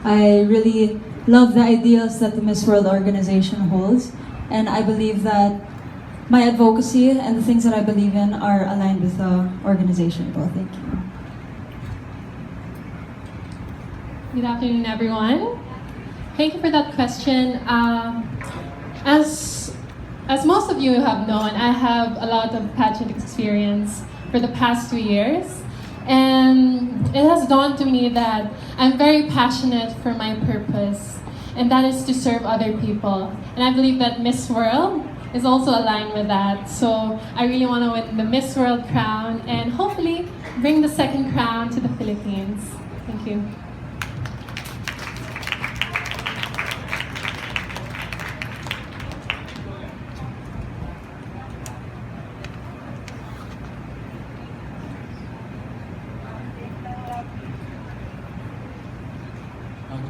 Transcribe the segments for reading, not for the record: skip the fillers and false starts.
I really love the ideals that the Miss World organization holds, and I believe that my advocacy and the things that I believe in are aligned with the organization. Well, thank you. Good afternoon, everyone. Thank you for that question. As most of you have known, I have a lot of pageant experience for the past 2 years. And it has dawned to me that I'm very passionate for my purpose, and that is to serve other people. And I believe that Miss World is also aligned with that. So I really want to win the Miss World crown and hopefully bring the second crown to the Philippines. Thank you.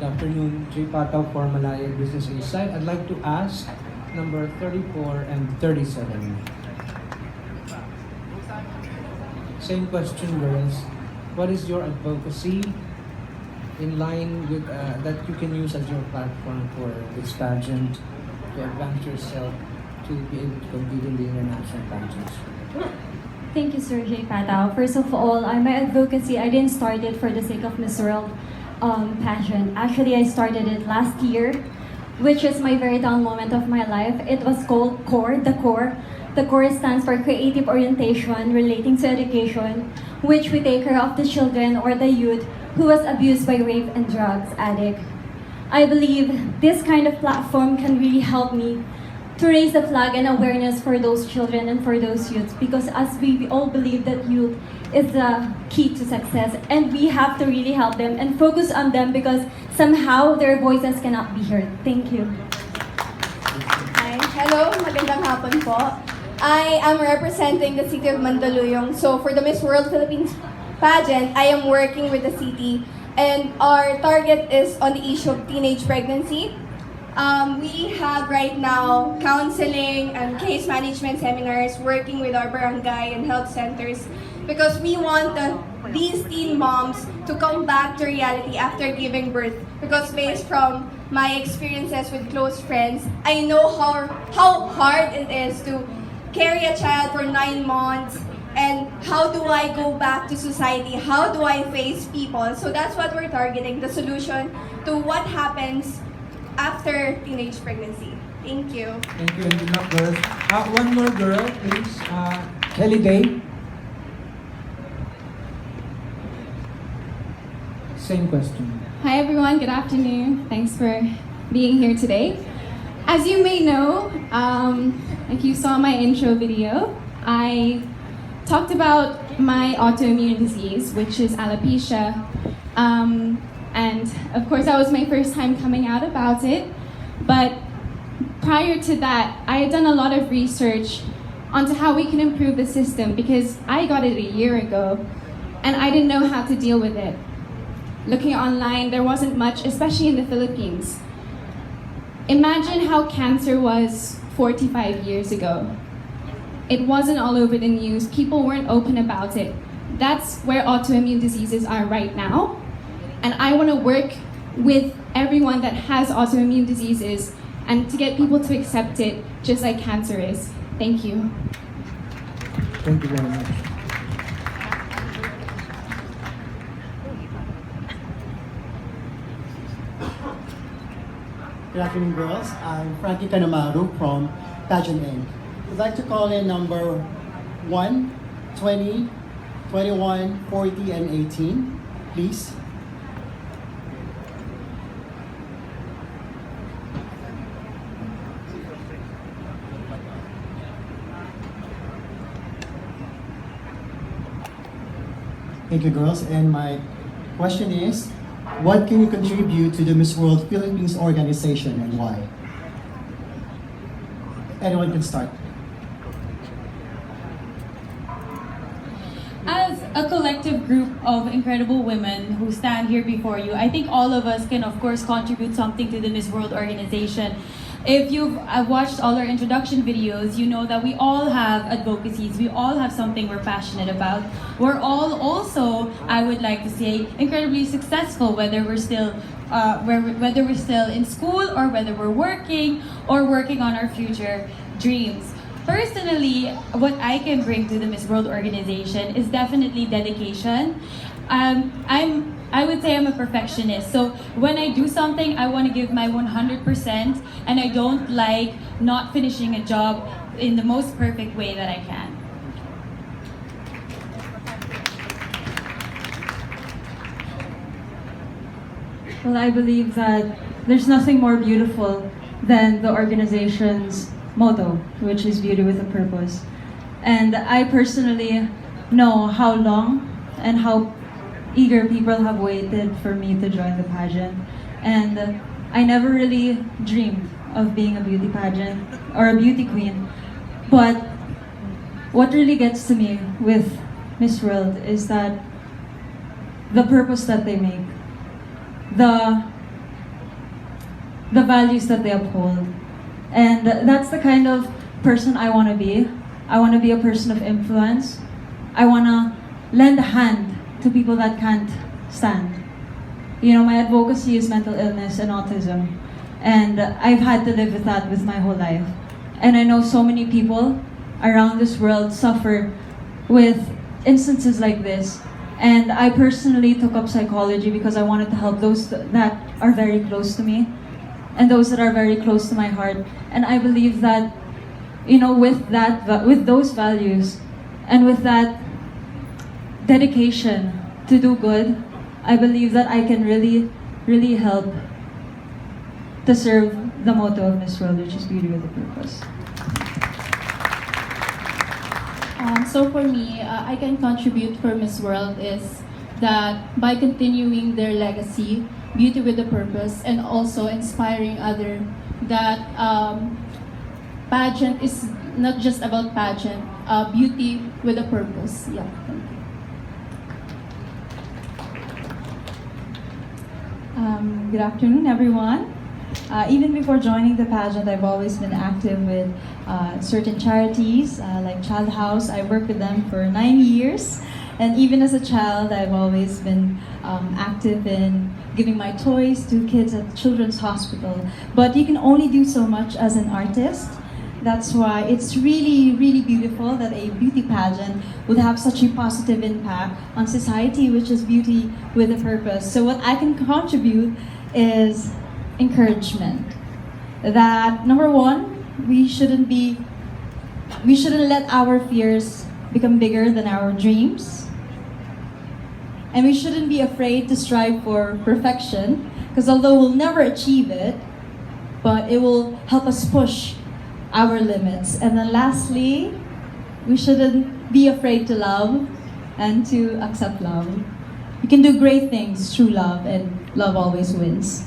Good afternoon, Jay Pataw for Malaya Business Insight. I'd like to ask number 34 and 37. Same question, girls. What is your advocacy in line with that you can use as your platform for this pageant to advance yourself to be able to compete in the international pageants? Thank you, Sir Jay Pataw. First of all, my advocacy, I didn't start it for the sake of Miss World pageant. Actually, I started it last year, which is my very down moment of my life. It was called CORE, the CORE. The CORE stands for Creative Orientation Relating to Education, which we take care of the children or the youth who was abused by rape and drugs addict. I believe this kind of platform can really help me to raise the flag and awareness for those children and for those youths, because as we all believe that youth is the key to success, and we have to really help them and focus on them because somehow their voices cannot be heard. Thank you. Hi. Hello, magandang hapon po. I am representing the city of Mandaluyong. So for the Miss World Philippines pageant, I am working with the city, and our target is on the issue of teenage pregnancy. We have right now counseling and case management seminars working with our barangay and health centers because we want these teen moms to come back to reality after giving birth. Because based from my experiences with close friends, I know how hard it is to carry a child for 9 months, and how do I go back to society? How do I face people? So that's what we're targeting, the solution to what happens after teenage pregnancy. Thank you. Thank you and good luck, girls. One more girl, please. Kelly Day. Same question. Hi everyone, good afternoon. Thanks for being here today. As you may know, if you saw my intro video, I talked about my autoimmune disease, which is alopecia. And of course, that was my first time coming out about it. But prior to that, I had done a lot of research onto how we can improve the system because I got it a year ago and I didn't know how to deal with it. Looking online, there wasn't much, especially in the Philippines. Imagine how cancer was 45 years ago. It wasn't all over the news. People weren't open about it. That's where autoimmune diseases are right now. And I want to work with everyone that has autoimmune diseases and to get people to accept it just like cancer is. Thank you. Thank you very much. Good afternoon, girls. I'm Frankie Kanamaru from Pageant Inc. I'd like to call in number 1, 20, 21, 40, and 18, please. Thank you, girls. And my question is, what can you contribute to the Miss World Philippines organization and why? Anyone can start. As a collective group of incredible women who stand here before you, I think all of us can, of course, contribute something to the Miss World organization. if you've watched all our introduction videos, you know that we all have advocacies. We all have something we're passionate about. We're all also, I would like to say, incredibly successful, whether we're still whether we're still in school or whether we're working or working on our future dreams. Personally, what I can bring to the Miss World organization is definitely dedication. I would say I'm a perfectionist. So when I do something, I want to give my 100%, and I don't like not finishing a job in the most perfect way that I can. Well, I believe that there's nothing more beautiful than the organization's motto, which is beauty with a purpose. And I personally know how long and how eager people have waited for me to join the pageant. And I never really dreamed of being a beauty pageant or a beauty queen. But what really gets to me with Miss World is that the purpose that they make, the values that they uphold. And that's the kind of person I want to be. I want to be a person of influence. I want to lend a hand to people that can't stand. You know, my advocacy is mental illness and autism. And I've had to live with that with my whole life. And I know so many people around this world suffer with instances like this. And I personally took up psychology because I wanted to help those that are very close to me and those that are very close to my heart. And I believe that, you know, with those values and with that dedication to do good, I believe that I can really, really help to serve the motto of Miss World, which is beauty with a purpose. So for me, I can contribute for Miss World is that by continuing their legacy, beauty with a purpose, and also inspiring other that pageant is not just about pageant, beauty with a purpose. Yeah, thank you. Good afternoon, everyone. Even before joining the pageant, I've always been active with certain charities like Child House. I worked with them for 9 years. And even as a child, I've always been active in giving my toys to kids at Children's Hospital. But you can only do so much as an artist. That's why it's really, really beautiful that a beauty pageant would have such a positive impact on society, which is beauty with a purpose. So what I can contribute is encouragement. That number one, we shouldn't let our fears become bigger than our dreams. And we shouldn't be afraid to strive for perfection, because although we'll never achieve it, but it will help us push our limits. And then lastly, we shouldn't be afraid to love and to accept love. You can do great things through love, and love always wins.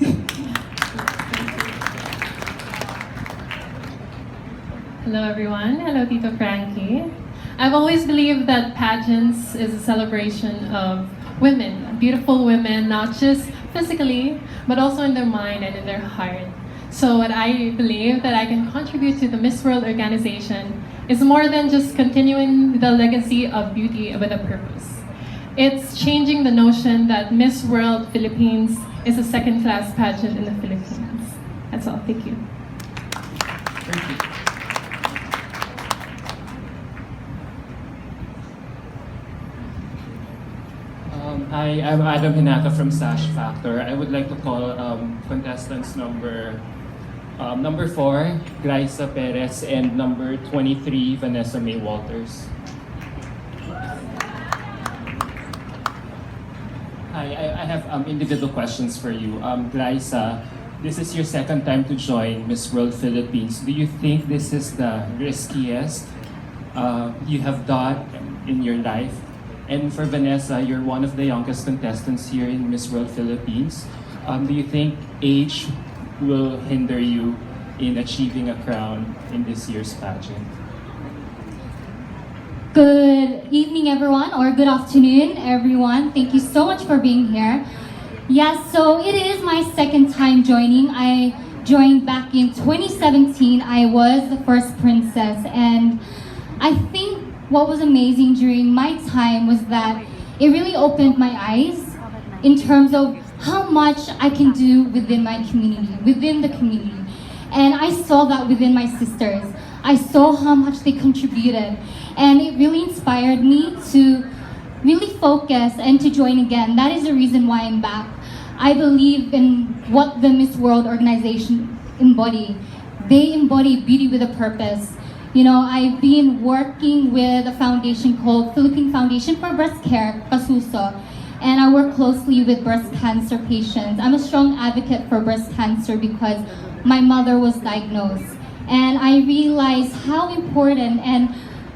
Hello everyone, hello Tito Frankie. I've always believed that pageants is a celebration of women, beautiful women, not just physically, but also in their mind and in their heart. So what I believe that I can contribute to the Miss World organization is more than just continuing the legacy of beauty with a purpose. It's changing the notion that Miss World Philippines is a second-class pageant in the Philippines. That's all, thank you. Thank you. Hi, I'm Adam Hinata from Sash Factor. I would like to call contestants number 4, Graisa Perez, and number 23, Vanessa May Walters. Hi, I have individual questions for you. Graisa, this is your second time to join Miss World Philippines. Do you think this is the riskiest you have done in your life? And for Vanessa, you're one of the youngest contestants here in Miss World Philippines. Do you think age will hinder you in achieving a crown in this year's pageant? Good evening, everyone, or good afternoon, everyone. Thank you so much for being here. Yes, so it is my second time joining. I joined back in 2017. I was the first princess, and I think what was amazing during my time was that it really opened my eyes in terms of how much I can do within my community, within the community. And I saw that within my sisters. I saw how much they contributed, and it really inspired me to really focus and to join again. That is the reason why I'm back. I believe in what the Miss World organization embody. They embody beauty with a purpose. You know, I've been working with a foundation called Philippine Foundation for Breast Care, PASUSO, and I work closely with breast cancer patients. I'm a strong advocate for breast cancer because my mother was diagnosed. And I realized how important and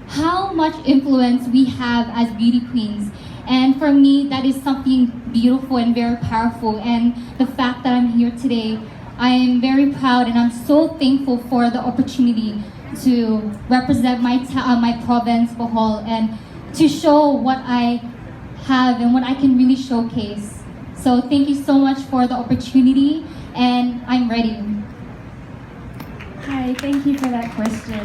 how much influence we have as beauty queens. And for me, that is something beautiful and very powerful. And the fact that I'm here today, I am very proud and I'm so thankful for the opportunity to represent my province, Bohol, and to show what I have and what I can really showcase. So thank you so much for the opportunity, and I'm ready. Hi, thank you for that question.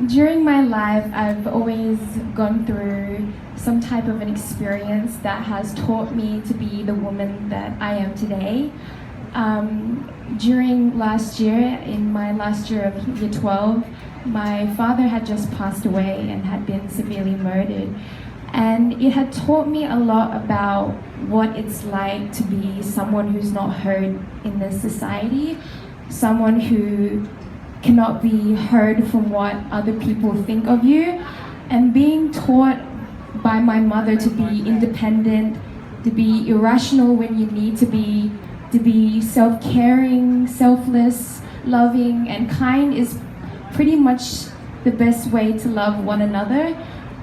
During my life, I've always gone through some type of an experience that has taught me to be the woman that I am today. During last year, in my last year of year 12, my father had just passed away and had been severely murdered. And it had taught me a lot about what it's like to be someone who's not heard in this society, someone who cannot be heard from what other people think of you, and being taught by my mother to be independent, to be irrational when you need to be self-caring, selfless, loving, and kind is pretty much the best way to love one another.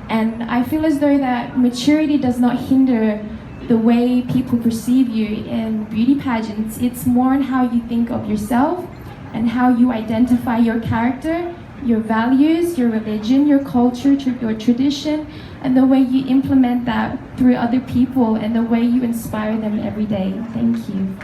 And I feel as though that maturity does not hinder the way people perceive you in beauty pageants. It's more on how you think of yourself and how you identify your character, your values, your religion, your culture, your tradition, and the way you implement that through other people and the way you inspire them every day. Thank you.